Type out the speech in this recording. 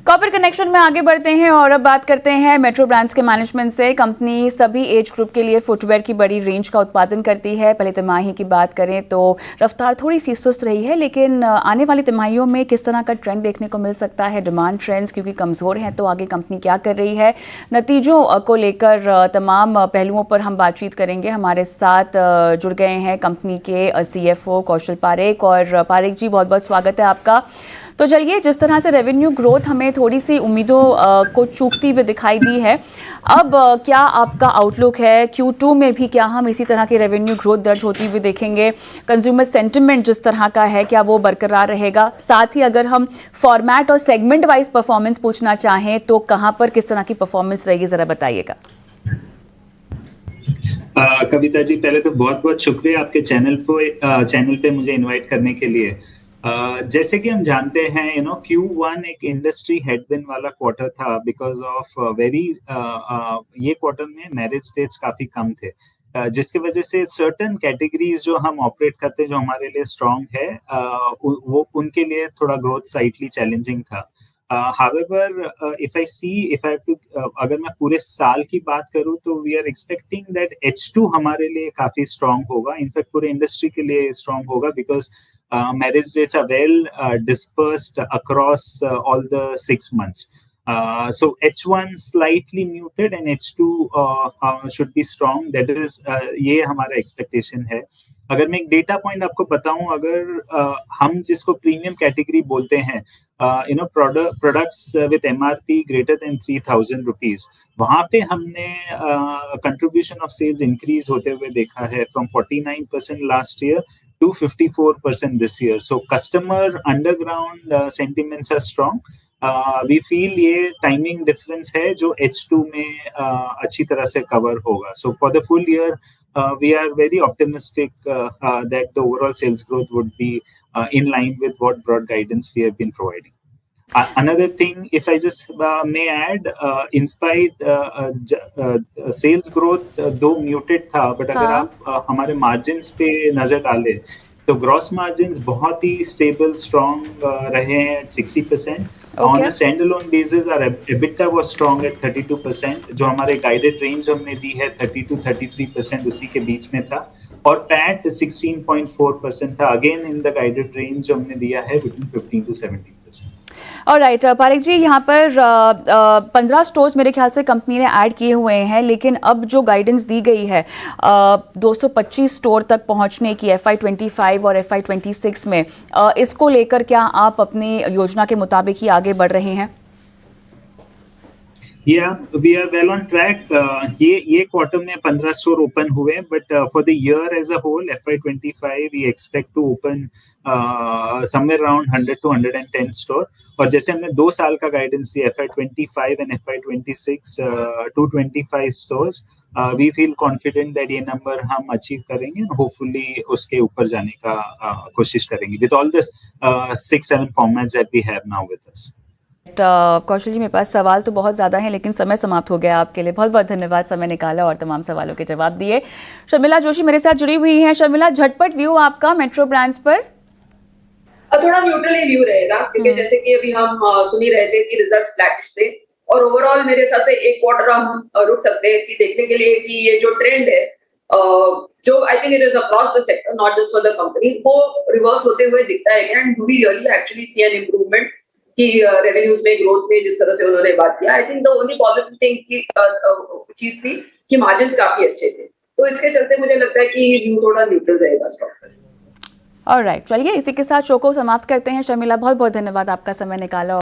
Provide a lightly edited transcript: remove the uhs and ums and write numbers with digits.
Corporate connection में आगे बढ़ते हैं और अब बात करते हैं मेट्रो ब्रांड्स के मैनेजमेंट से। कंपनी सभी एज ग्रुप के लिए फुटवेयर की बड़ी रेंज का उत्पादन करती है। पहले तिमाही की बात करें तो रफ्तार थोड़ी सी सुस्त रही है, लेकिन आने वाली तिमाहियों में किस तरह का ट्रेंड देखने को मिल सकता है? डिमांड ट्रेंड्स क्योंकि कमज़ोर हैं, तो आगे कंपनी क्या कर रही है, नतीजों को लेकर तमाम पहलुओं पर हम बातचीत करेंगे। हमारे साथ जुड़ गए हैं कंपनी के CFO कौशल पारेख। और पारेख जी, बहुत बहुत स्वागत है आपका। तो चलिए, जिस तरह से रेवेन्यू ग्रोथ हमें थोड़ी सी उम्मीदों को चूकती हुई दिखाई दी है, अब क्या आपका आउटलुक है? Q2 में भी क्या हम इसी तरह की रेवेन्यू ग्रोथ दर्ज होती हुई देखेंगे? कंज्यूमर सेंटिमेंट जिस तरह का है, क्या वो बरकरार रहेगा? साथ ही अगर हम फॉर्मेट और सेगमेंट वाइज परफॉर्मेंस पूछना चाहें तो कहाँ पर किस तरह की परफॉर्मेंस रहेगी, ज़रा बताइएगा। कविता जी, पहले तो बहुत बहुत शुक्रिया आपके चैनल पे मुझे इनवाइट करने के लिए। जैसे कि हम जानते हैं, Q1 एक इंडस्ट्री हेडविंड वाला क्वार्टर था बिकॉज ऑफ ये क्वार्टर में मैरिज डेट्स काफी कम थे, जिसकी वजह से सर्टेन कैटेगरीज जो हम ऑपरेट करते हैं, जो हमारे लिए स्ट्रांग है, वो उनके लिए थोड़ा ग्रोथ स्लाइटली चैलेंजिंग था। However, अगर मैं पूरे साल की बात करूं तो we are expecting that H2 हमारे लिए काफी स्ट्रांग होगा, इनफैक्ट पूरे इंडस्ट्री के लिए स्ट्रांग होगा, because marriage dates are well dispersed across all the 6 months. So H1 slightly muted and H2 should be strong. That is, ये हमारा expectation है। अगर मैं एक डेटा पॉइंट आपको बताऊं, अगर हम जिसको प्रीमियम कैटेगरी बोलते हैं, products with MRP greater than 3,000 rupees, वहां पे हमने कंट्रीब्यूशन ऑफ सेल्स इंक्रीज होते हुए देखा है from 49% last year to 54% this year. So customer underground sentiments are strong. We feel ये timing difference है जो H2 में अच्छी तरह से cover होगा. So for the full year, we are very optimistic that the overall sales growth would be in line with what broad guidance we have been providing. Another thing, if I just may add, in spite sales growth दो muted था, but अगर आप हमारे margins पे नजर डालें तो gross margins बहुत ही stable, strong रहे हैं at 60%. On a standalone basis, our EBITDA was strong at 32%, जो हमारे guided range हमने दी है 30 to 33%, उसी के बीच में था, और PAT 16.4% था, again in the guided range जो हमने दिया है between 15 to 17%. ऑलराइट पारेख जी, यहाँ पर 15 स्टोर्स मेरे ख्याल से कंपनी ने ऐड किए हुए हैं, लेकिन अब जो गाइडेंस दी गई है 225 स्टोर तक पहुँचने की FY25 और FY26 में, इसको लेकर क्या आप अपनी योजना के मुताबिक ही आगे बढ़ रहे हैं? Yeah, we are well on track. ये क्वार्टर में 15 स्टोर ओपन हुए, but for the year as a whole FY25 we expect to open somewhere around 100 to 110 store. और जैसे हमने 2 साल का गाइडेंस दिया FY25 and FY26 225 stores, we feel confident that ये नंबर हम अचीव करेंगे, होपफुली उसके ऊपर जाने का कोशिश करेंगे with all this 6-7 formats that we have now with us. कौशल जी, मेरे पास सवाल तो बहुत ज़्यादा हैं, लेकिन समय समाप्त हो गया आपके लिए। बहुत बहुत धन्यवाद, समय निकाला और तमाम सवालों के जवाब दिए। शर्मिला जोशी मेरे साथ जुड़ी हुई हैं। शर्मिला, झटपट व्यू आपका मेट्रो ब्रांड्स पर? थोड़ा न्यूट्रल ही व्यू रहेगा, क्योंकि जैसे कि अभी हम सुन ही रहे थे कि रिजल्ट्स फ्लैटिश थे, और ओवरऑल मेरे हिसाब से एक क्वार्टर हम रुक सकते हैं कि देखने के लिए कि ये जो ट्रेंड है, जो I think it is across the sector, not just for the company, वो रिवर्स होते हुए दिखता है। And do we really actually see an improvement कि रेवेन्यूज में, ग्रोथ में, जिस तरह से उन्होंने बात किया। I think the only positive thing की चीज थी कि मार्जिन्स काफी अच्छे थे, तो इसके चलते मुझे लगता है कि व्यू थोड़ा न्यूट्रल रहेगा स्टॉक पर। ऑलराइट, चलिए इसी के साथ शो को समाप्त करते हैं। शर्मिला, बहुत बहुत धन्यवाद, आपका समय निकाला।